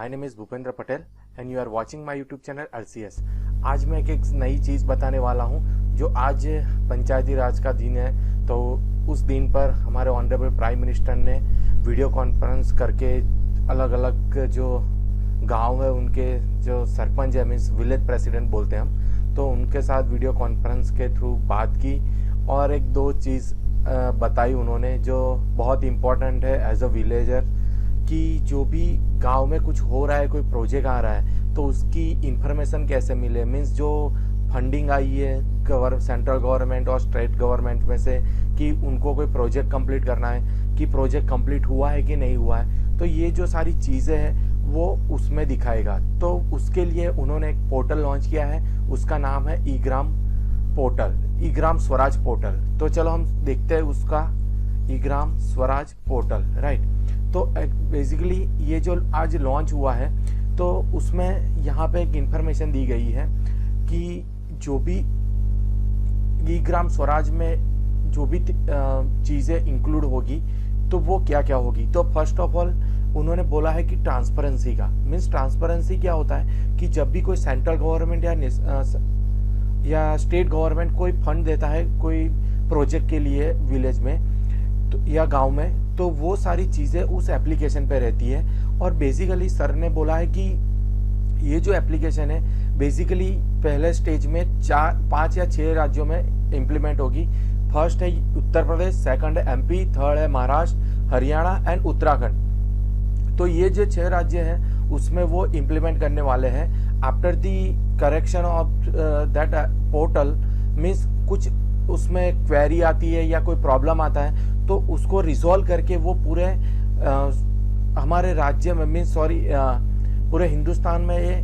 My name is Bhupendra Patel and you are watching my YouTube channel RCS। आज मैं एक नई चीज़ बताने वाला हूं। जो आज पंचायती राज का दिन है, तो उस दिन पर हमारे ऑनरेबल प्राइम मिनिस्टर ने वीडियो कॉन्फ्रेंस करके अलग अलग जो गांव है उनके जो सरपंच है, मीन्स विलेज प्रेसिडेंट बोलते हैं हम, तो उनके साथ वीडियो कॉन्फ्रेंस के थ्रू बात की और एक दो चीज़ बताई उन्होंने जो बहुत इम्पोर्टेंट है एज अ विलेजर, कि जो भी गांव में कुछ हो रहा है, कोई प्रोजेक्ट आ रहा है, तो उसकी इंफॉर्मेशन कैसे मिले। मीन्स जो फंडिंग आई है सेंट्रल गवर्नमेंट और स्टेट गवर्नमेंट में से, कि उनको कोई प्रोजेक्ट कंप्लीट करना है, कि प्रोजेक्ट कंप्लीट हुआ है कि नहीं हुआ है, तो ये जो सारी चीज़ें हैं वो उसमें दिखाएगा। तो उसके लिए उन्होंने एक पोर्टल लॉन्च किया है, उसका नाम है ई-ग्राम पोर्टल, ई-ग्राम स्वराज पोर्टल। तो चलो हम देखते हैं उसका ई-ग्राम स्वराज पोर्टल, राइट। तो बेसिकली ये जो आज लॉन्च हुआ है, तो उसमें यहाँ पे एक इन्फॉर्मेशन दी गई है कि जो भी ई-ग्राम स्वराज में जो भी चीज़ें इंक्लूड होगी तो वो क्या क्या होगी। तो फर्स्ट ऑफ ऑल उन्होंने बोला है कि ट्रांसपेरेंसी का, मीन्स ट्रांसपेरेंसी क्या होता है कि जब भी कोई सेंट्रल गवर्नमेंट या स्टेट गवर्नमेंट कोई फंड देता है कोई प्रोजेक्ट के लिए विलेज में तो या गांव में, तो वो सारी चीज़ें उस एप्लीकेशन पे रहती है। और बेसिकली सर ने बोला है कि ये जो एप्लीकेशन है बेसिकली पहले स्टेज में 5 या 6 राज्यों में इम्प्लीमेंट होगी। फर्स्ट है उत्तर प्रदेश, सेकंड है MP, थर्ड है महाराष्ट्र, हरियाणा एंड उत्तराखंड। तो ये जो 6 राज्य हैं उसमें वो इम्प्लीमेंट करने वाले हैं। After the correction of that portal, means कुछ उसमें क्वेरी आती है या कोई प्रॉब्लम आता है तो उसको रिजॉल्व करके वो पूरे हमारे राज्य में, मीन्स पूरे हिंदुस्तान में ये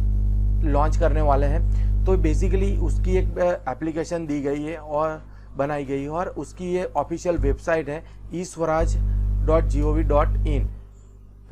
लॉन्च करने वाले हैं। तो बेसिकली उसकी एक एप्लीकेशन दी गई है और बनाई गई है और उसकी ये ऑफिशियल वेबसाइट है eswaraj.gov.in,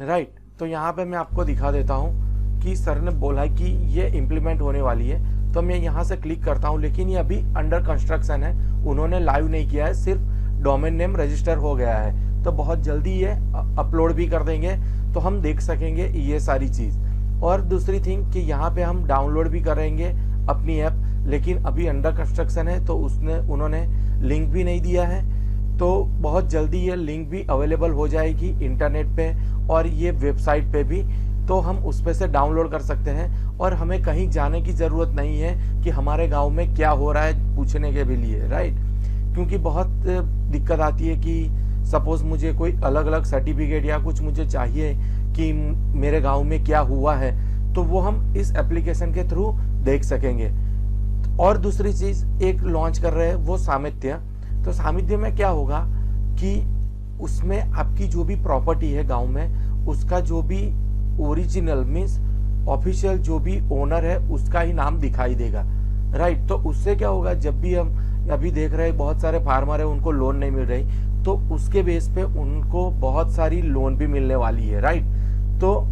राइट। तो यहाँ पे मैं आपको दिखा देता हूँ कि सर ने बोला है कि ये इम्प्लीमेंट होने वाली है। तो मैं यहाँ से क्लिक करता हूँ, लेकिन ये अभी अंडर कंस्ट्रक्शन है, उन्होंने लाइव नहीं किया है, सिर्फ डोमेन नेम रजिस्टर हो गया है। तो बहुत जल्दी ये अपलोड भी कर देंगे तो हम देख सकेंगे ये सारी चीज़। और दूसरी थिंग कि यहाँ पे हम डाउनलोड भी करेंगे अपनी ऐप, लेकिन अभी अंडर कंस्ट्रक्शन है तो उन्होंने लिंक भी नहीं दिया है। तो बहुत जल्दी ये लिंक भी अवेलेबल हो जाएगी इंटरनेट पे और ये वेबसाइट पे भी, तो हम उस पे से डाउनलोड कर सकते हैं और हमें कहीं जाने की ज़रूरत नहीं है कि हमारे गांव में क्या हो रहा है पूछने के भी लिए, राइट। क्योंकि बहुत दिक्कत आती है कि सपोज़ मुझे कोई अलग अलग सर्टिफिकेट या कुछ मुझे चाहिए कि मेरे गांव में क्या हुआ है, तो वो हम इस एप्लीकेशन के थ्रू देख सकेंगे। और दूसरी चीज़ एक लॉन्च कर रहे हैं वो सामित्य। तो सामित्य में क्या होगा कि उसमें आपकी जो भी प्रॉपर्टी है गांव में, उसका जो भी ओरिजिनल मीन्स ऑफिशियल जो भी ओनर है उसका ही नाम दिखाई देगा, राइट। तो उससे क्या होगा, जब भी हम अभी देख रहे हैं बहुत सारे फार्मर है उनको लोन नहीं मिल रही, तो उसके बेस पे उनको बहुत सारी लोन भी मिलने वाली है, राइट। तो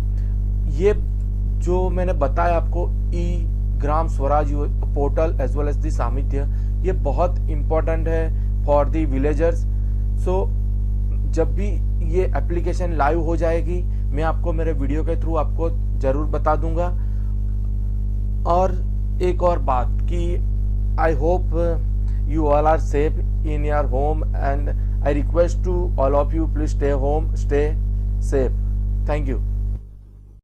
ये जो मैंने बताया आपको e-Gram Swaraj portal as well as the Svamitva, ये बहुत इम्पोर्टेंट है फॉर दी विलेजर्स। सो जब भी ये एप्लीकेशन लाइव हो जाएगी मैं आपको मेरे वीडियो के थ्रू आपको ज़रूर बता दूंगा। और एक और बात कि I hope you all are safe in your home and I request to all of you please stay home, stay safe. Thank you.